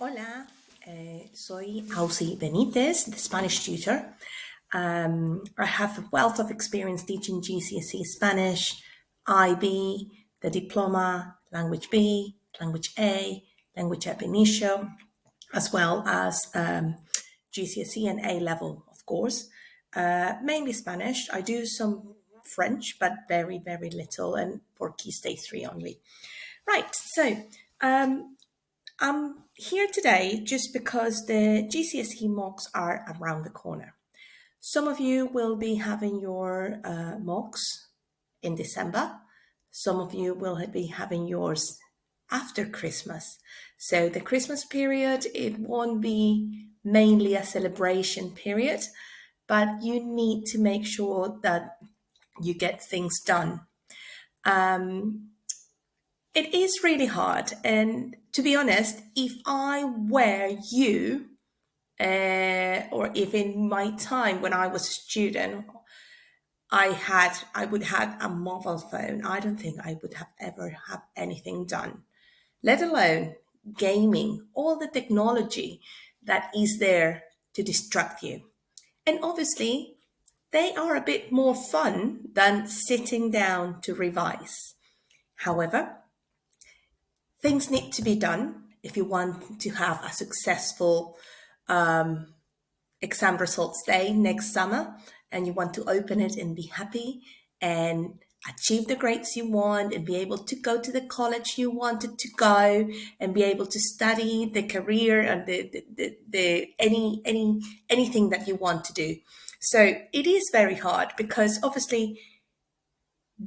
Hola, soy Auxi Benitez, the Spanish tutor. I have a wealth of experience teaching GCSE Spanish, IB, the diploma, language B, language A, language ab initio, as well as GCSE and A level, of course. Mainly Spanish. I do some French, but very, very little, and for Key Stage 3 only. Right, so I'm here today just because the GCSE mocks are around the corner. Some of you will be having your mocks in December. Some of you will be having yours after Christmas. So the Christmas period, it won't be mainly a celebration period, but you need to make sure that you get things done. It is really hard. And to be honest, if I were you, or if in my time when I was a student, I would have a mobile phone, I don't think I would have ever have anything done, let alone gaming, all the technology that is there to distract you. And obviously, they are a bit more fun than sitting down to revise. However, things need to be done if you want to have a successful exam results day next summer and you want to open it and be happy and achieve the grades you want and be able to go to the college you wanted to go and be able to study the career and the anything that you want to do. So it is very hard because obviously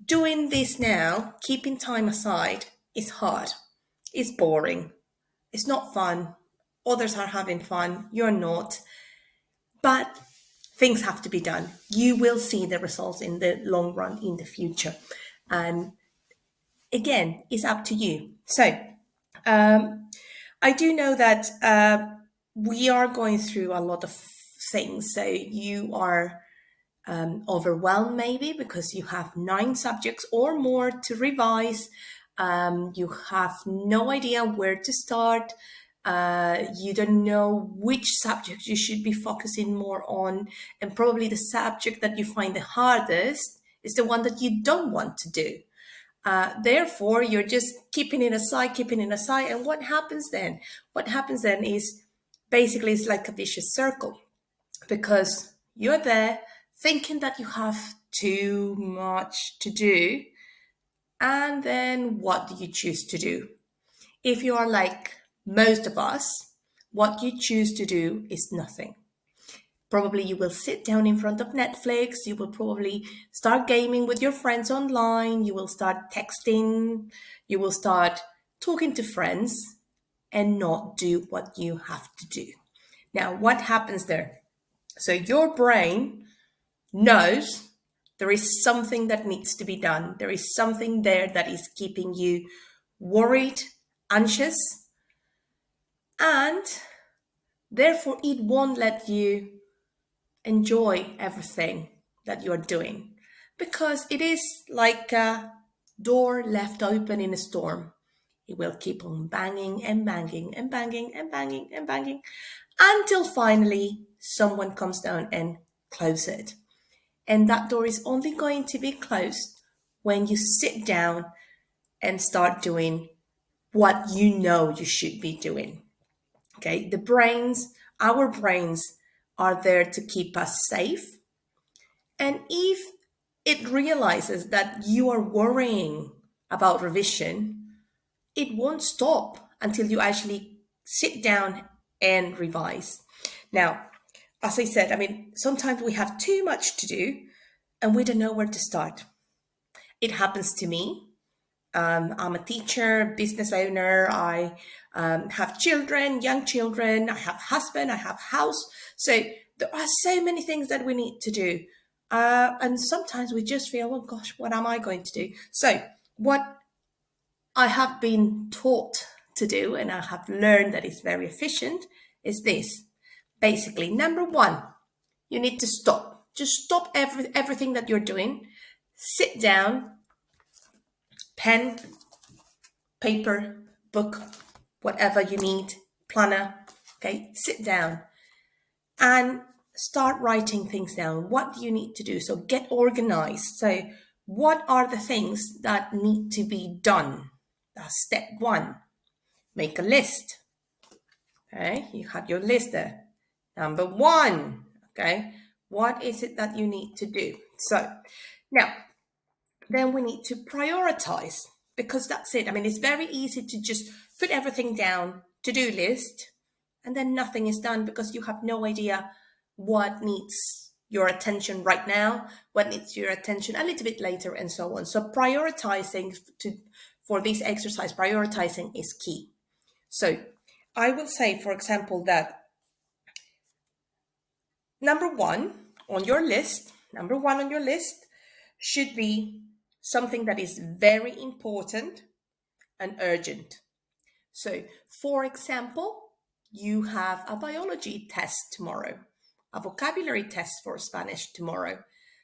doing this now, keeping time aside, is hard. It's boring. It's not fun. Others are having fun. You're not. But things have to be done. You will see the results in the long run in the future. And again, it's up to you. So I do know that we are going through a lot of things. So you are overwhelmed maybe because you have 9 subjects or more to revise. You have no idea where to start. You don't know which subject you should be focusing more on, and probably the subject that you find the hardest is the one that you don't want to do. Therefore, you're just keeping it aside, and what happens then? What happens then is basically it's like a vicious circle because you're there thinking that you have too much to do, and then what do you choose to do? If you are like most of us, what you choose to do is nothing. Probably you will sit down in front of Netflix, you will probably start gaming with your friends online, you will start texting, you will start talking to friends and not do what you have to do. Now, what happens there? So your brain knows there is something that needs to be done. There is something there that is keeping you worried, anxious, and therefore it won't let you enjoy everything that you're doing because it is like a door left open in a storm. It will keep on banging and banging and banging and banging and banging until finally someone comes down and closes it. And that door is only going to be closed when you sit down and start doing what you know you should be doing. Okay, our brains are there to keep us safe. And if it realizes that you are worrying about revision, it won't stop until you actually sit down and revise. Now, as I said, sometimes we have too much to do and we don't know where to start. It happens to me. I'm a teacher, business owner. I have children, young children. I have husband. I have house. So there are so many things that we need to do. And sometimes we just feel, oh gosh, what am I going to do? So what I have been taught to do, and I have learned that it's very efficient, is this. Basically, number 1, you need to stop. Just stop everything that you're doing. Sit down, pen, paper, book, whatever you need, planner, okay, sit down and start writing things down. What do you need to do? So get organized. So what are the things that need to be done? That's step one. Make a list. Okay, you have your list there. Number one, okay, what is it that you need to do? So now, then we need to prioritize, because that's it. I mean, it's very easy to just put everything down, to-do list, and then nothing is done because you have no idea what needs your attention right now, what needs your attention a little bit later, and so on. So prioritizing for this exercise, prioritizing is key. So I will say, for example, that number one on your list should be something that is very important and urgent. So, for example, you have a biology test tomorrow, a vocabulary test for Spanish tomorrow.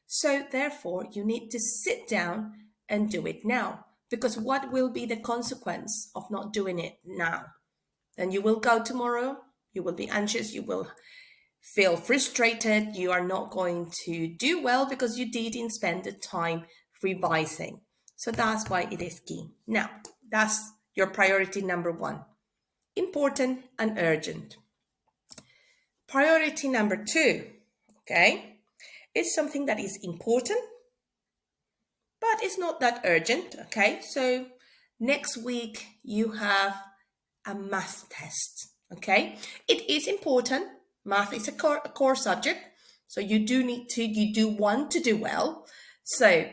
So, therefore, you need to sit down and do it now. Because what will be the consequence of not doing it now? Then you will go tomorrow, you will be anxious, you will feel frustrated, you are not going to do well because you didn't spend the time revising. So that's why it is key. Now, that's your priority number one. Important and urgent. Priority number two, okay, is something that is important, but it's not that urgent, okay? So next week you have a math test, okay? It is important. Math is a core subject, so you do want to do well. So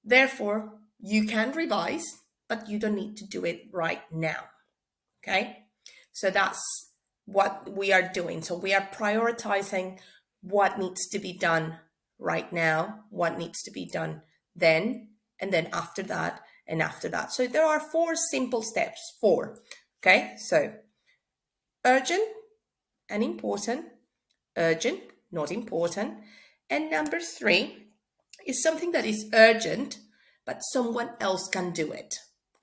therefore, you can revise, but you don't need to do it right now, okay? So that's what we are doing. So we are prioritizing what needs to be done right now, what needs to be done then, and then after that, and after that. So there are 4 simple steps. 4. Okay, so urgent and important, urgent, not important. And number 3 is something that is urgent, but someone else can do it.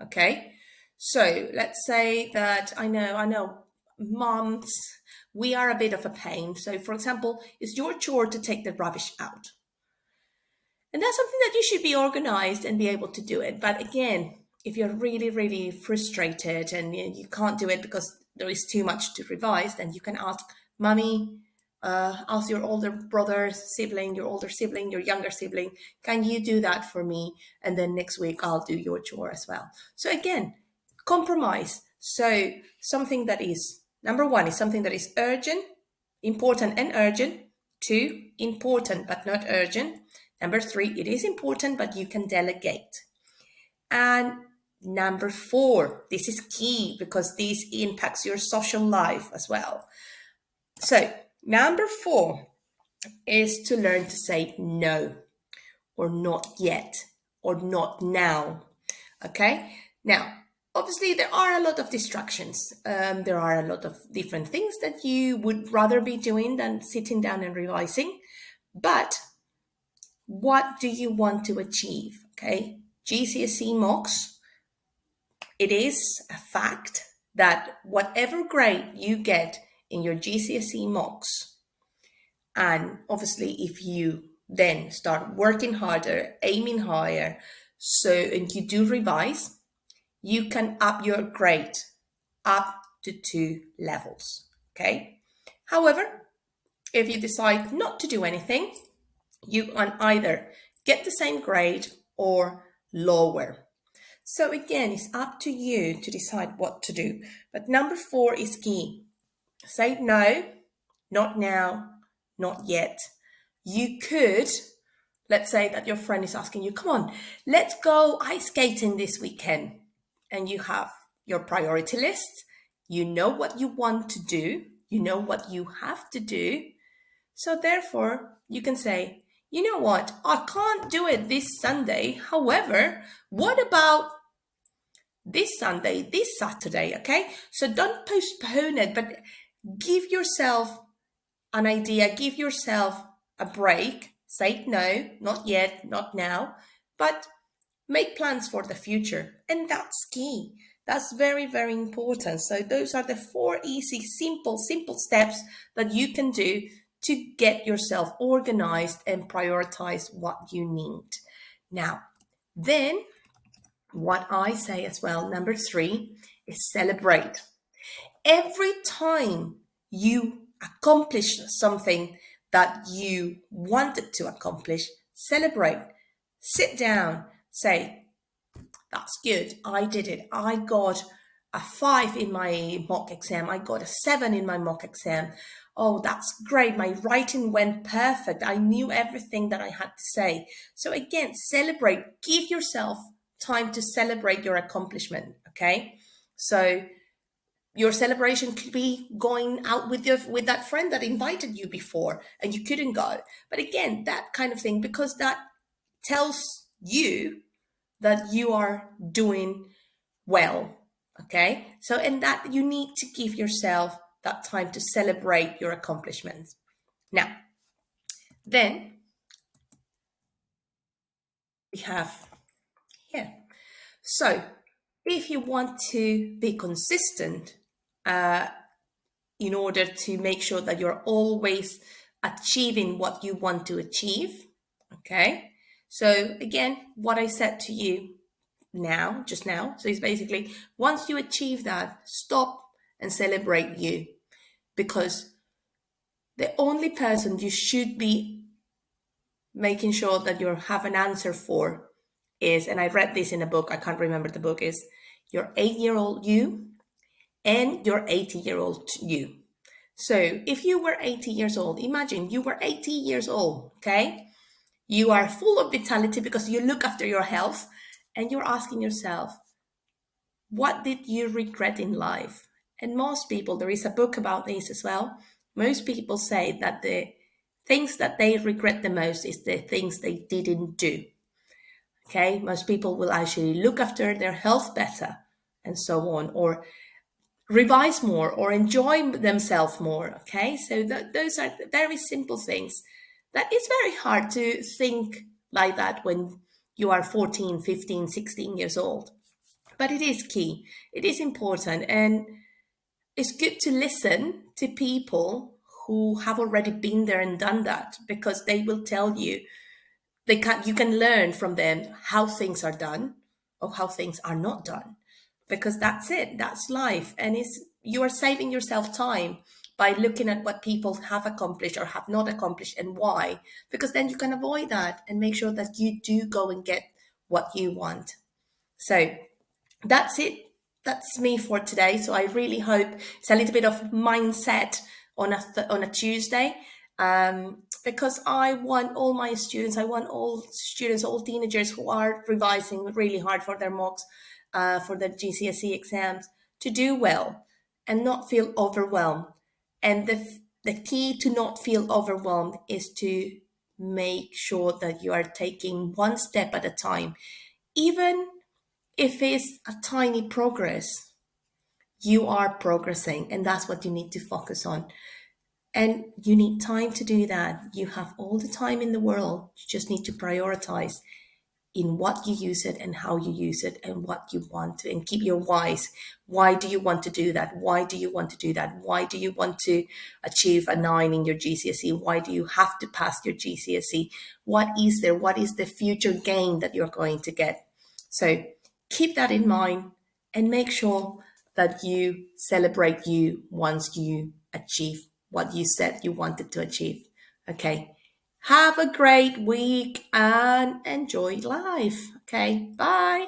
Okay, so let's say that I know, moms, we are a bit of a pain. So for example, it's your chore to take the rubbish out. And that's something that you should be organized and be able to do it. But again, if you're really, really frustrated and you can't do it because there is too much to revise, then you can ask mommy, ask your older brother, sibling, your older sibling, your younger sibling, can you do that for me? And then next week I'll do your chore as well. So again, compromise. So something that is, number 1 is something that is urgent, important and urgent. 2, important but not urgent. Number 3, it is important, but you can delegate. And number 4, this is key because this impacts your social life as well. So number 4 is to learn to say no, or not yet, or not now. Okay? Now, obviously, there are a lot of distractions. There are a lot of different things that you would rather be doing than sitting down and revising. But what do you want to achieve? Okay, GCSE mocks, it is a fact that whatever grade you get in your GCSE mocks, and obviously if you then start working harder, aiming higher, and you do revise, you can up your grade up to 2 levels, okay? However, if you decide not to do anything, you can either get the same grade or lower. So again, it's up to you to decide what to do. But number 4 is key. Say no, not now, not yet. You could, let's say that your friend is asking you, come on, let's go ice skating this weekend. And you have your priority list. You know what you want to do. You know what you have to do. So therefore, you can say, you know what, I can't do it this Sunday. However, what about this Sunday, this Saturday, okay? So don't postpone it, but give yourself an idea, give yourself a break. Say no, not yet, not now, but make plans for the future. And that's key. That's very, very important. So those are the four easy, simple steps that you can do to get yourself organized and prioritize what you need. Now, then what I say as well, number three, is celebrate. Every time you accomplish something that you wanted to accomplish, celebrate. Sit down, say, that's good. I did it. I got a 5 in my mock exam. I got a 7 in my mock exam. Oh, that's great. My writing went perfect. I knew everything that I had to say. So again, celebrate. Give yourself time to celebrate your accomplishment. Okay. So your celebration could be going out with that friend that invited you before and you couldn't go. But again, that kind of thing, because that tells you that you are doing well. Okay. So, and that you need to give yourself that time to celebrate your accomplishments. Now, then we have here. So, if you want to be consistent, in order to make sure that you're always achieving what you want to achieve, okay? So, again, what I said to you just now. So it's basically once you achieve that, stop and celebrate you, because the only person you should be making sure that you have an answer for is, and I read this in a book, I can't remember the book, is your 8-year-old you and your 80-year-old you. So if you were 80 years old, imagine you were 80 years old, okay? You are full of vitality because you look after your health, and you're asking yourself, what did you regret in life? And most people, there is a book about this as well. Most people say that the things that they regret the most is the things they didn't do. Okay, most people will actually look after their health better and so on, or revise more or enjoy themselves more. Okay, so those are very simple things that it's very hard to think like that when you are 14, 15, 16 years old. But it is key, it is important, and it's good to listen to people who have already been there and done that, because they will tell you, you can learn from them how things are done or how things are not done, because that's it, that's life. And it's, you are saving yourself time by looking at what people have accomplished or have not accomplished and why, because then you can avoid that and make sure that you do go and get what you want. So that's it. That's me for today. So I really hope it's a little bit of mindset on a Tuesday, because I want all my students, I want all students, all teenagers who are revising really hard for their mocks, for their GCSE exams, to do well and not feel overwhelmed. And the key to not feel overwhelmed is to make sure that you are taking one step at a time, even if it's a tiny progress. You are progressing, and that's what you need to focus on. And you need time to do that. You have all the time in the world. You just need to prioritize in what you use it and how you use it and what you want to, and keep your whys. Why do you want to do that? Why do you want to do that? Why do you want to achieve a 9 in your GCSE? Why do you have to pass your GCSE? What is there? What is the future gain that you're going to get? So keep that in mind and make sure that you celebrate you once you achieve what you said you wanted to achieve. Okay. Have a great week and enjoy life. Okay. Bye.